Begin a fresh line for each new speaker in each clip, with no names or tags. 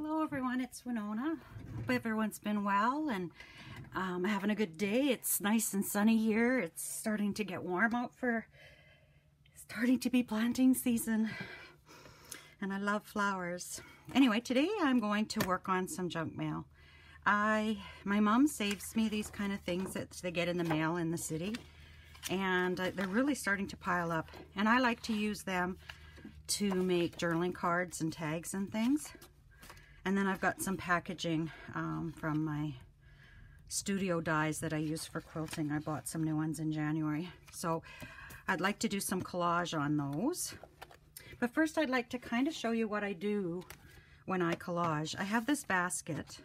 Hello everyone, it's Winona. Hope everyone's been well and having a good day. It's nice and sunny here. It's starting to get warm out starting to be planting season. And I love flowers. Anyway, today I'm going to work on some junk mail. My mom saves me these kind of things that they get in the mail in the city. And they're really starting to pile up. And I like to use them to make journaling cards and tags and things. And then I've got some packaging from my studio dies that I use for quilting. I bought some new ones in January. So I'd like to do some collage on those. But first I'd like to kind of show you what I do when I collage. I have this basket.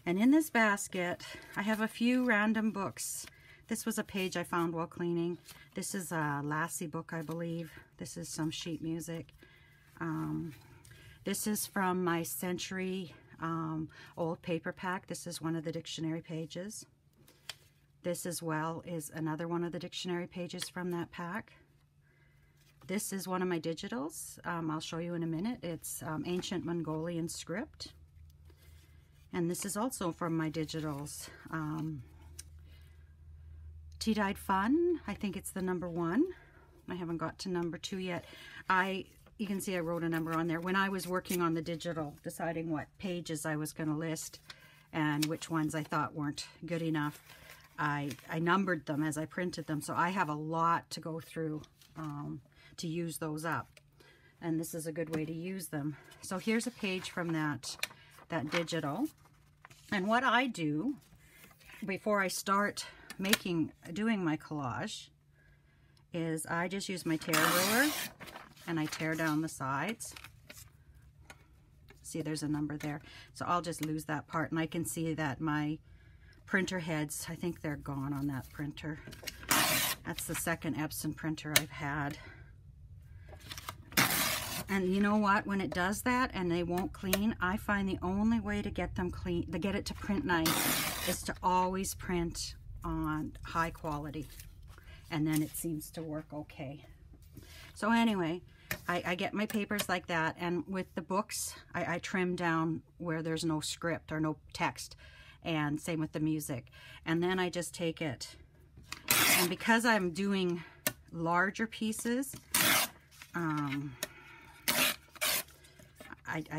And in this basket I have a few random books. This was a page I found while cleaning. This is a Lassie book, I believe. This is some sheet music. This is from my Century old paper pack. This is one of the dictionary pages. This as well is another one of the dictionary pages from that pack. This is one of my digitals. I'll show you in a minute. It's ancient Mongolian script. And this is also from my digitals. Tea-dyed Fun. I think it's the number 1. I haven't got to number 2 yet. You can see I wrote a number on there. When I was working on the digital, deciding what pages I was going to list and which ones I thought weren't good enough, I numbered them as I printed them. So I have a lot to go through to use those up. And this is a good way to use them. So here's a page from that digital. And what I do before I start doing my collage is I just use my tear ruler and I tear down the sides. See, there's a number there. So I'll just lose that part, and I can see that my printer heads, I think they're gone on that printer. That's the second Epson printer I've had. And you know what? When it does that and they won't clean, I find the only way to get them clean, to get it to print nice, is to always print on high quality. And then it seems to work okay. So anyway, I get my papers like that, and with the books, I trim down where there's no script or no text, and same with the music. And then I just take it, and because I'm doing larger pieces, I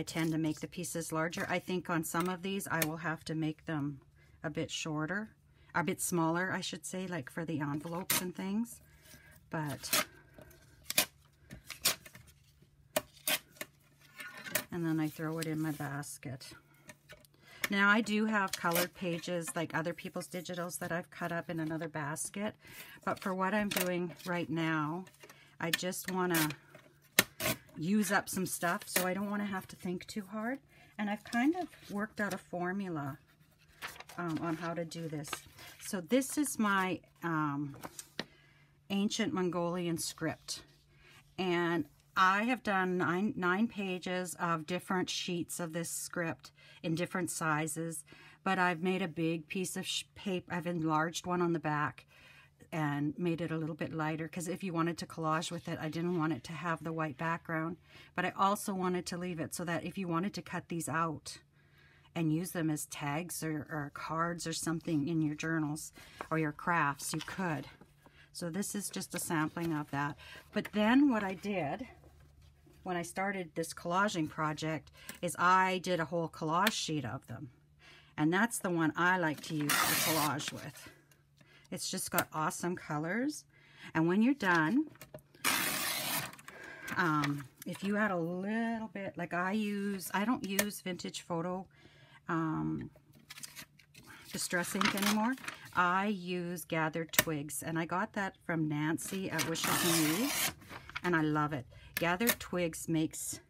tend to make the pieces larger. I think on some of these I will have to make them a bit shorter, a bit smaller, I should say, like for the envelopes and things. But and then I throw it in my basket. Now I do have colored pages like other people's digitals that I've cut up in another basket, but for what I'm doing right now, I just want to use up some stuff, so I don't want to have to think too hard. And I've kind of worked out a formula on how to do this. So this is my ancient Mongolian script, and I have done nine pages of different sheets of this script in different sizes, but I've made a big piece of paper. I've enlarged one on the back and made it a little bit lighter, because if you wanted to collage with it, I didn't want it to have the white background, but I also wanted to leave it so that if you wanted to cut these out and use them as tags or cards or something in your journals or your crafts, you could. So this is just a sampling of that. But then what I did when I started this collaging project is I did a whole collage sheet of them. And that's the one I like to use to collage with. It's just got awesome colors. And when you're done, if you add a little bit, like I don't use vintage photo distress ink anymore. I use gathered twigs, and I got that from Nancy at Wishes and Leaves, and I love it. Gathered twigs makes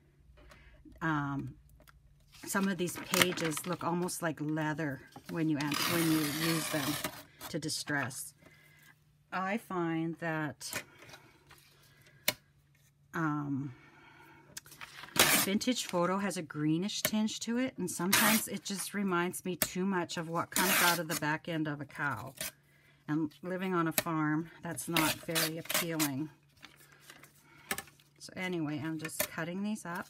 some of these pages look almost like leather when you use them to distress. I find that vintage photo has a greenish tinge to it, and sometimes it just reminds me too much of what comes out of the back end of a cow. And living on a farm, that's not very appealing. So anyway, I'm just cutting these up.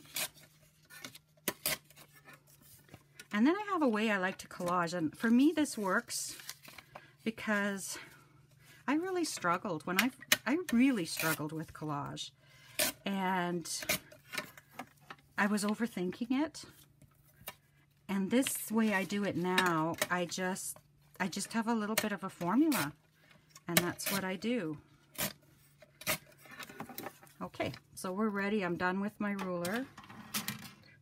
And then I have a way I like to collage, and for me this works because I really struggled I really struggled with collage, and I was overthinking it. And this way I do it now, I just have a little bit of a formula, and that's what I do. Okay, so we're ready. I'm done with my ruler.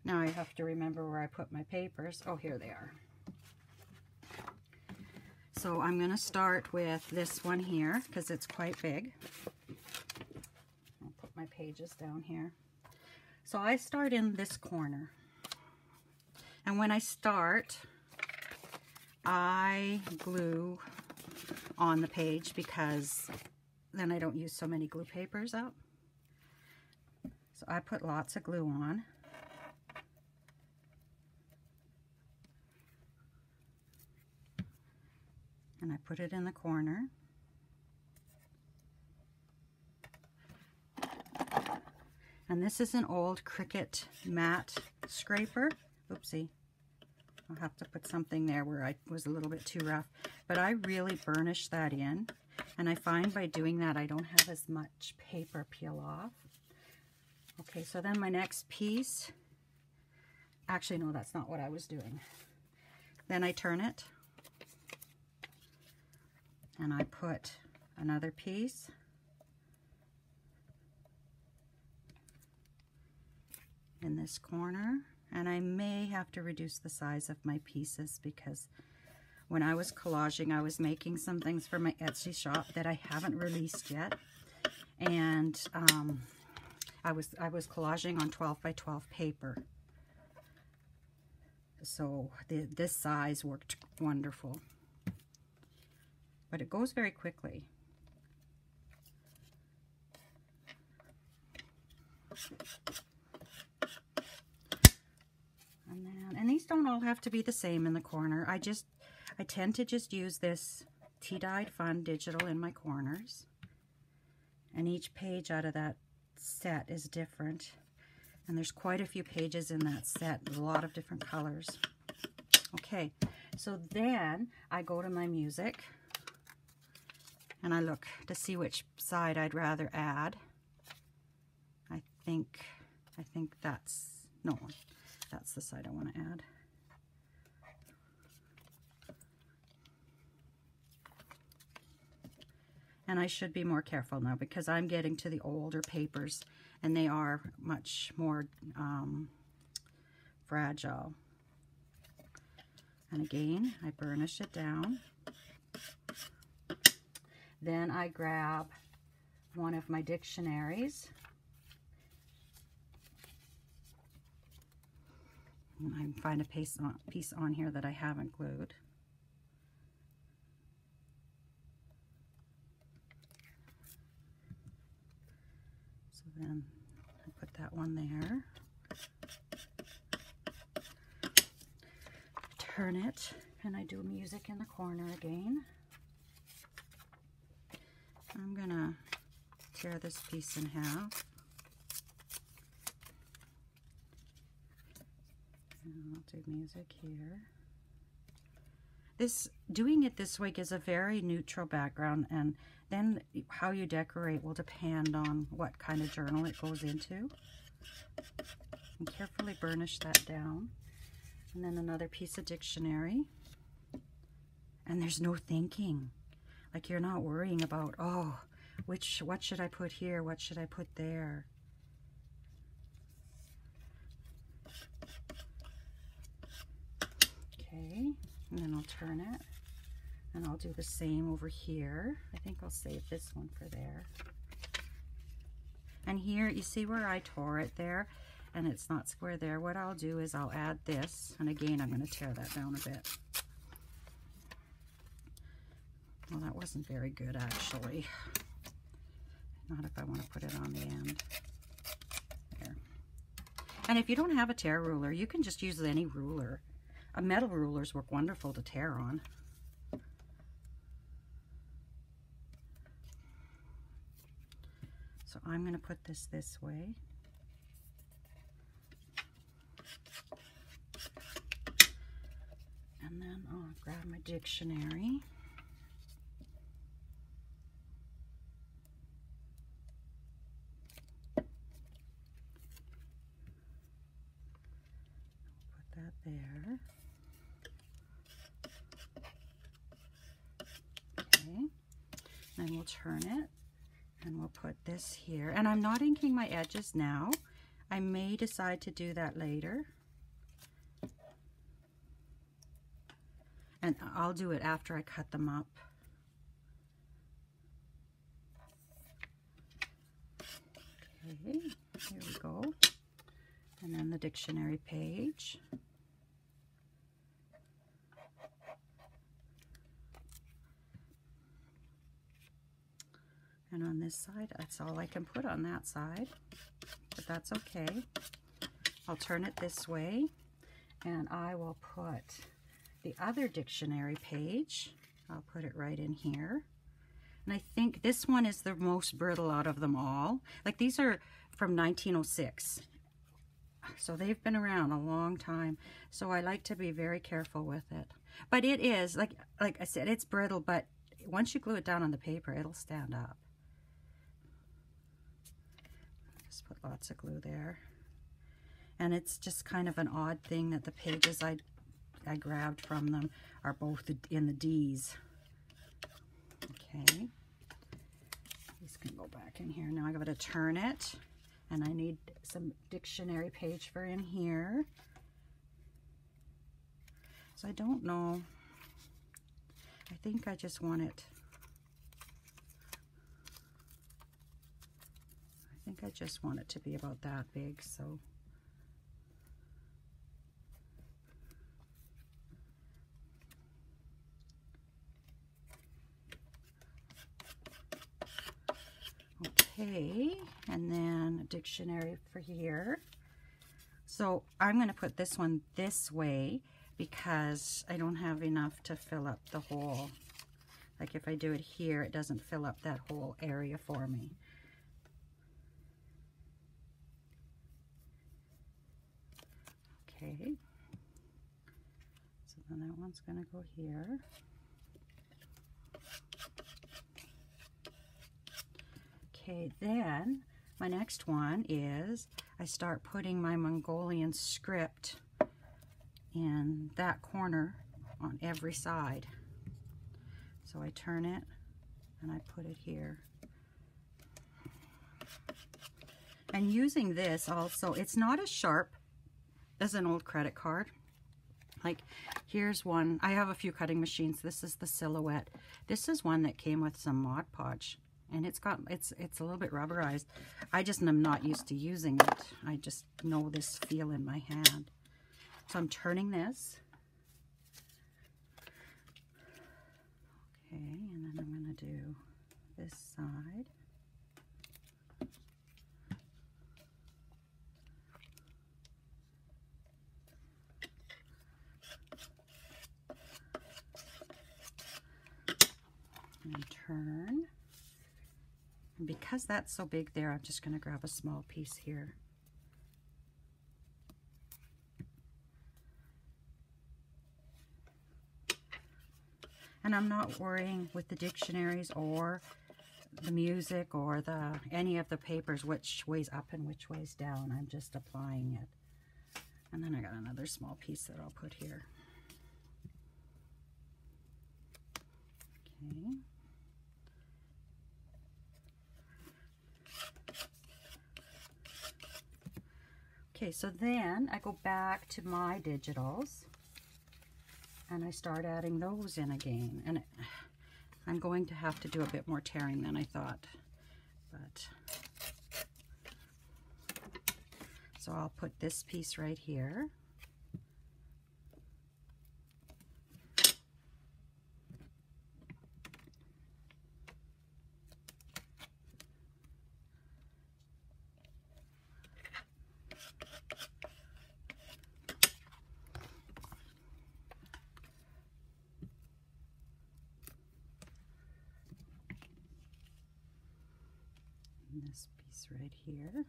Now I have to remember where I put my papers. Oh, here they are. So I'm going to start with this one here because it's quite big. I'll put my pages down here. So I start in this corner. And when I start, I glue on the page because then I don't use so many glue papers up. So I put lots of glue on. And I put it in the corner. And this is an old Cricut matte scraper. Oopsie. I'll have to put something there where I was a little bit too rough. But I really burnish that in. And I find by doing that I don't have as much paper peel off. Okay, so then my next piece. Actually, no, that's not what I was doing. Then I turn it. And I put another piece. In this corner. And I may have to reduce the size of my pieces because when I was collaging, I was making some things for my Etsy shop that I haven't released yet. And I was collaging on 12 by 12 paper. So this size worked wonderful. But it goes very quickly. And these don't all have to be the same in the corner. I tend to just use this tea-dyed fun digital in my corners. And each page out of that set is different. And there's quite a few pages in that set, a lot of different colors. Okay, so then I go to my music and I look to see which side I'd rather add. I think that's, no, that's the side I want to add. And I should be more careful now because I'm getting to the older papers and they are much more fragile. And again, I burnish it down. Then I grab one of my dictionaries. And I find a piece on here that I haven't glued. So then I put that one there. Turn it, and I do music in the corner again. I'm gonna tear this piece in half. And I'll do music here. Doing it this way gives a very neutral background, and then how you decorate will depend on what kind of journal it goes into. And carefully burnish that down. And then another piece of dictionary. And there's no thinking. Like you're not worrying about, oh, what should I put here? What should I put there? Okay, and then I'll turn it. And I'll do the same over here. I think I'll save this one for there. And here, you see where I tore it there? And it's not square there. What I'll do is I'll add this. And again, I'm going to tear that down a bit. Well, that wasn't very good, actually. Not if I want to put it on the end. There. And if you don't have a tear ruler, you can just use any ruler. Metal rulers work wonderful to tear on. So I'm going to put this way. And then I'll grab my dictionary. Put that there. Okay. Then we'll turn it and we'll put this here. And I'm not inking my edges now. I may decide to do that later. And I'll do it after I cut them up. Okay, here we go. And then the dictionary page. And on this side, that's all I can put on that side, but that's okay. I'll turn it this way, and I will put the other dictionary page. I'll put it right in here. And I think this one is the most brittle out of them all. Like, these are from 1906. So they've been around a long time. So I like to be very careful with it. But it is, like I said, it's brittle, but once you glue it down on the paper, it'll stand up. Just put lots of glue there. And it's just kind of an odd thing that the pages I grabbed from them are both in the D's. Okay. These can go back in here. Now I got to turn it, and I need some dictionary page for in here. So I don't know. I think I just want it. I think I just want it to be about that big, so. Okay, and then a dictionary for here. So I'm going to put this one this way because I don't have enough to fill up the whole. Like if I do it here, it doesn't fill up that whole area for me. Okay, so then that one's going to go here. Okay, then my next one is I start putting my Mongolian script in that corner on every side. So I turn it and I put it here. And using this also, it's not as sharp as an old credit card. Like here's one, I have a few cutting machines. This is the Silhouette. This is one that came with some Mod Podge. And it's a little bit rubberized. I just am not used to using it. I just know this feel in my hand. So I'm turning this. Okay, and then I'm going to do this side. And turn. And because that's so big there, I'm just going to grab a small piece here. And I'm not worrying with the dictionaries or the music or any of the papers which way's up and which way's down. I'm just applying it. And then I got another small piece that I'll put here. Okay. Okay, so then I go back to my digitals and I start adding those in again. And I'm going to have to do a bit more tearing than I thought. But so I'll put this piece right here. This piece right here,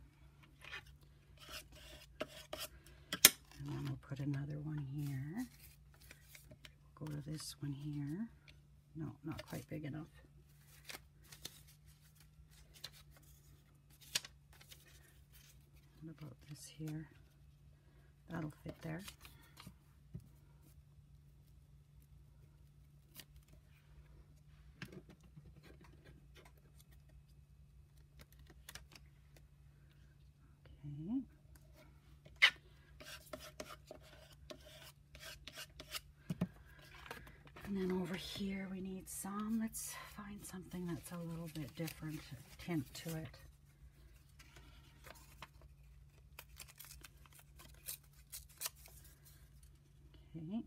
and then we'll put another one here, this one here. No, not quite big enough. What about this here? That'll fit there. Okay. And then over here we need some, let's find something that's a little bit different tint to it. Okay.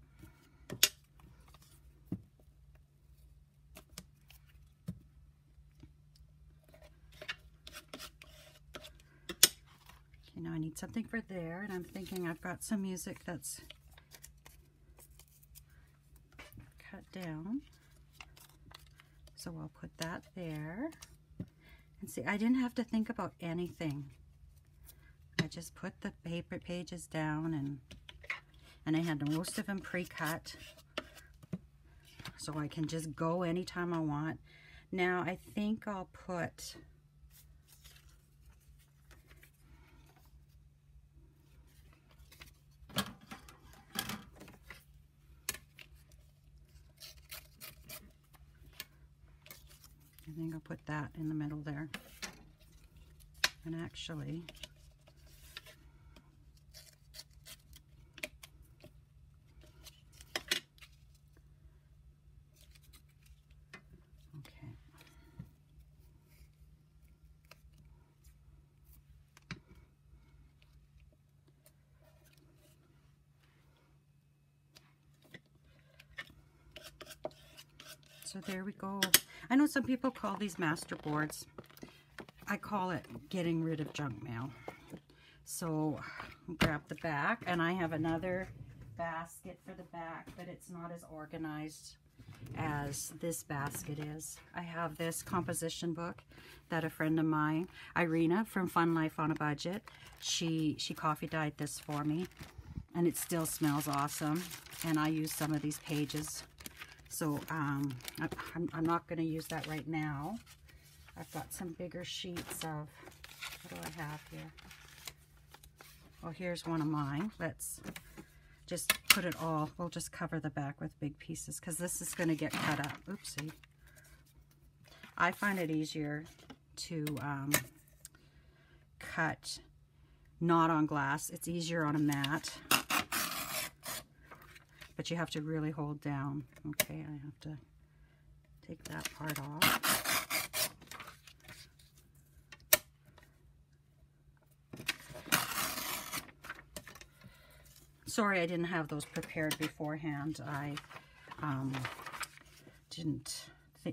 Okay, now I need something for there, and I'm thinking I've got some music that's cut down. So I'll put that there. And see, I didn't have to think about anything. I just put the paper pages down, and I had most of them pre-cut. So I can just go anytime I want. Now I think I'll put that in the middle there. And actually, okay. So there we go. I know some people call these master boards. I call it getting rid of junk mail. So grab the back, and I have another basket for the back, but it's not as organized as this basket is. I have this composition book that a friend of mine, Irina from Fun Life on a Budget, she coffee dyed this for me, and it still smells awesome. And I use some of these pages. So I'm not going to use that right now. I've got some bigger sheets of, what do I have here? Well, here's one of mine. Let's just put it all, we'll just cover the back with big pieces because this is going to get cut up. Oopsie. I find it easier to cut not on glass. It's easier on a mat. But you have to really hold down. Okay, I have to take that part off. Sorry I didn't have those prepared beforehand. I didn't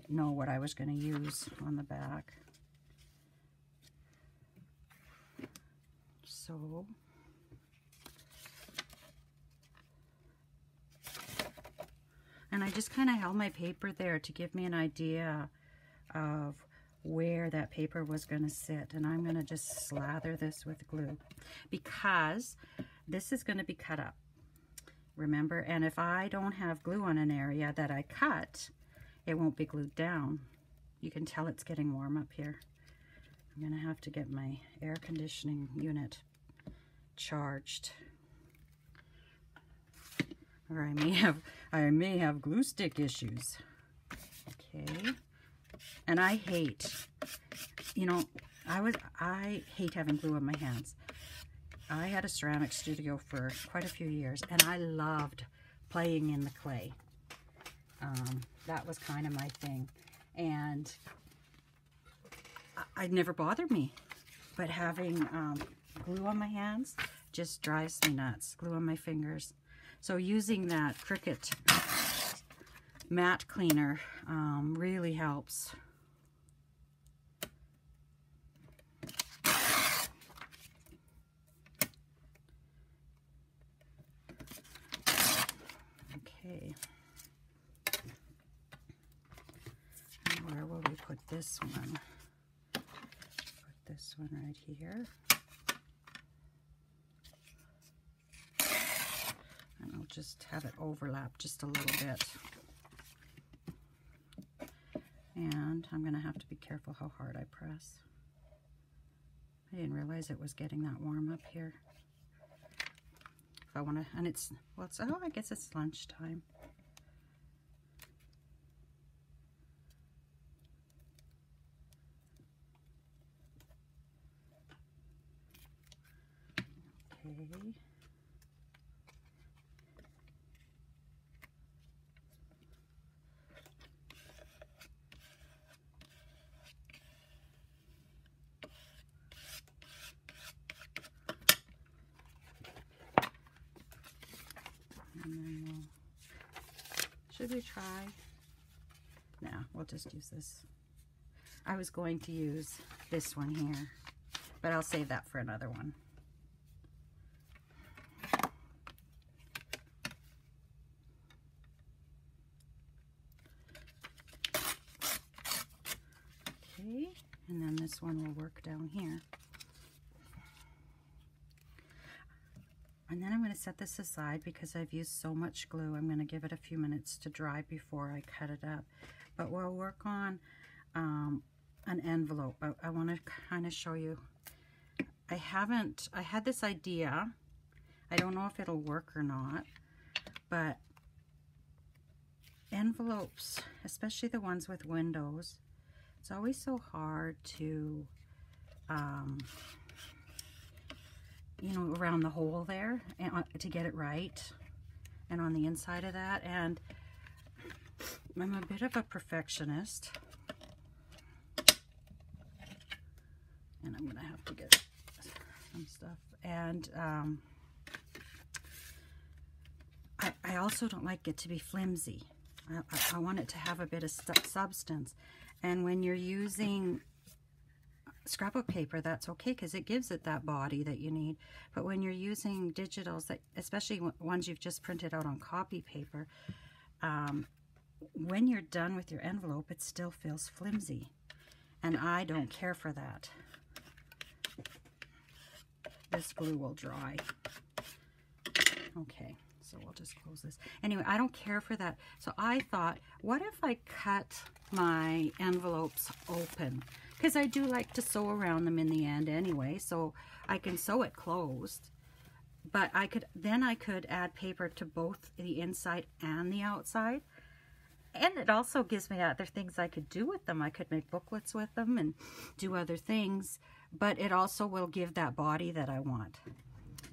know what I was going to use on the back. So and I just kind of held my paper there to give me an idea of where that paper was going to sit. And I'm going to just slather this with glue because this is going to be cut up. Remember, and if I don't have glue on an area that I cut, it won't be glued down. You can tell it's getting warm up here. I'm going to have to get my air conditioning unit charged. Or I may have glue stick issues. Okay. And I hate, you know, I hate having glue on my hands. I had a ceramic studio for quite a few years, and I loved playing in the clay. That was kind of my thing. And it never bothered me. But having glue on my hands just drives me nuts. Glue on my fingers. So using that Cricut matte cleaner really helps. Okay. And where will we put this one? Put this one right here. And I'll just have it overlap just a little bit. And I'm going to have to be careful how hard I press. I didn't realize it was getting that warm up here. If I want to, and it's, well, it's, oh, I guess it's lunchtime. Okay. And then should we try? No, we'll just use this. I was going to use this one here, but I'll save that for another one. Okay, and then this one will work down here. And then I'm going to set this aside because I've used so much glue. I'm going to give it a few minutes to dry before I cut it up. But we'll work on an envelope. I want to kind of show you. I had this idea. I don't know if it'll work or not, but envelopes, especially the ones with windows, it's always so hard to you know, around the hole there and to get it right, and on the inside of that. And I'm a bit of a perfectionist, and I'm gonna have to get some stuff. And I also don't like it to be flimsy. I want it to have a bit of substance. And when you're using scrapbook paper, that's okay because it gives it that body that you need. But when you're using digitals, that, especially ones you've just printed out on copy paper, when you're done with your envelope, it still feels flimsy, and I don't care for that. This glue will dry. Okay, so we'll just close this. Anyway, I don't care for that. So I thought, what if I cut my envelopes open? Because I do like to sew around them in the end anyway, so I can sew it closed. But I could add paper to both the inside and the outside. And it also gives me other things I could do with them. I could make booklets with them and do other things, but it also will give that body that I want.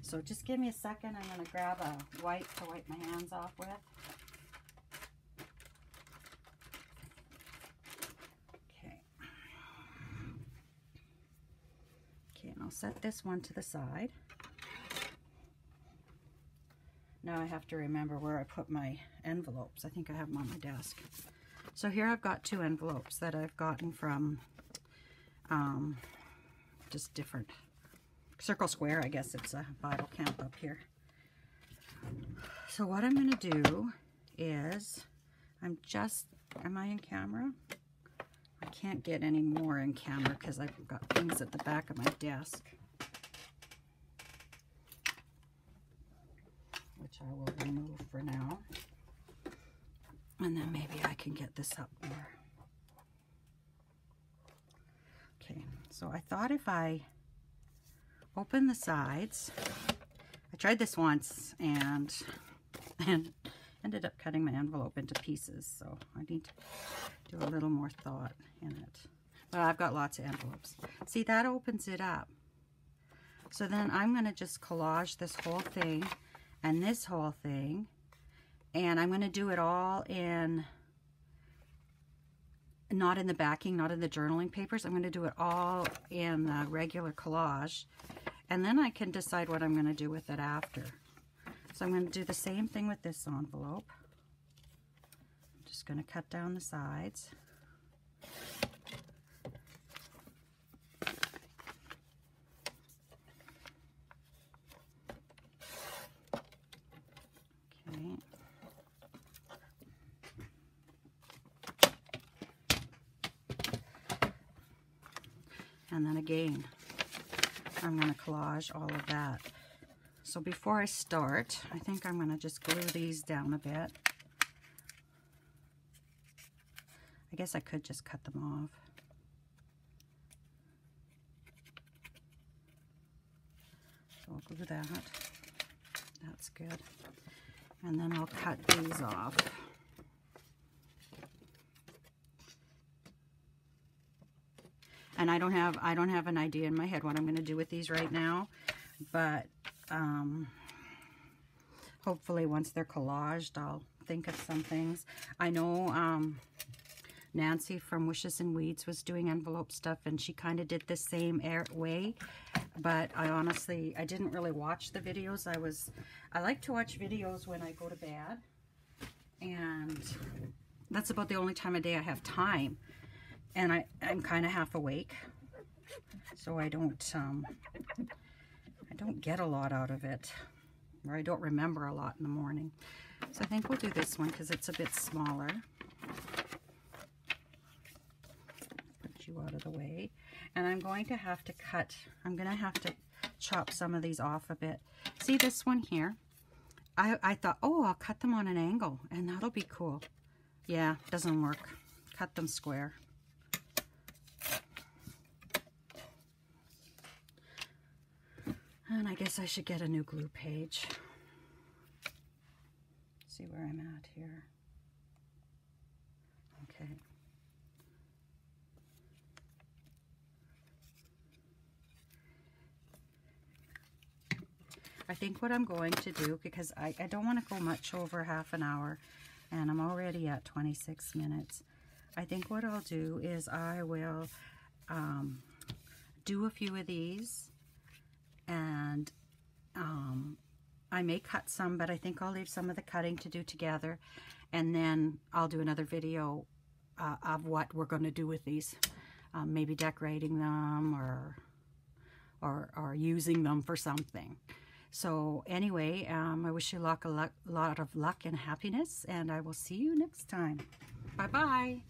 So just give me a second. I'm going to grab a wipe to wipe my hands off with. And I'll set this one to the side. Now I have to remember where I put my envelopes. I think I have them on my desk. So here I've got 2 envelopes that I've gotten from just different Circle Square. I guess it's a Bible camp up here. So what I'm going to do is, am I in camera? I can't get any more in camera because I've got things at the back of my desk, which I will remove for now. And then maybe I can get this up more. Okay, so I thought if I open the sides, I tried this once and ended up cutting my envelope into pieces, so I need to do a little more thought in it. But I've got lots of envelopes. See, that opens it up. So then I'm going to just collage this whole thing and this whole thing, and I'm going to do it all in, not in the backing, not in the journaling papers. I'm going to do it all in the regular collage, and then I can decide what I'm going to do with it after. So I'm going to do the same thing with this envelope. I'm just going to cut down the sides. Okay. And then again, I'm going to collage all of that. So before I start, I think I'm going to just glue these down a bit. I guess I could just cut them off. So I'll glue that. That's good. And then I'll cut these off. And I don't have an idea in my head what I'm going to do with these right now, but hopefully once they're collaged, I'll think of some things. I know Nancy from Wishes and Weeds was doing envelope stuff, and she kind of did the same way, but I didn't really watch the videos. I like to watch videos when I go to bed, and that's about the only time of day I have time, and I'm kind of half awake, so I don't get a lot out of it, or I don't remember a lot in the morning. So I think we'll do this one because it's a bit smaller. Put you out of the way. And I'm going to have to chop some of these off a bit. See this one here? I thought, oh, I'll cut them on an angle and that'll be cool. Yeah, doesn't work. Cut them square. And I guess I should get a new glue page. See where I'm at here. Okay. I think what I'm going to do, because I don't want to go much over half an hour, and I'm already at 26 minutes. I think what I'll do is I will do a few of these, and I may cut some, but I think I'll leave some of the cutting to do together, and then I'll do another video of what we're going to do with these, maybe decorating them or using them for something. So anyway, I wish you a lot of luck and happiness, and I will see you next time. Bye-bye.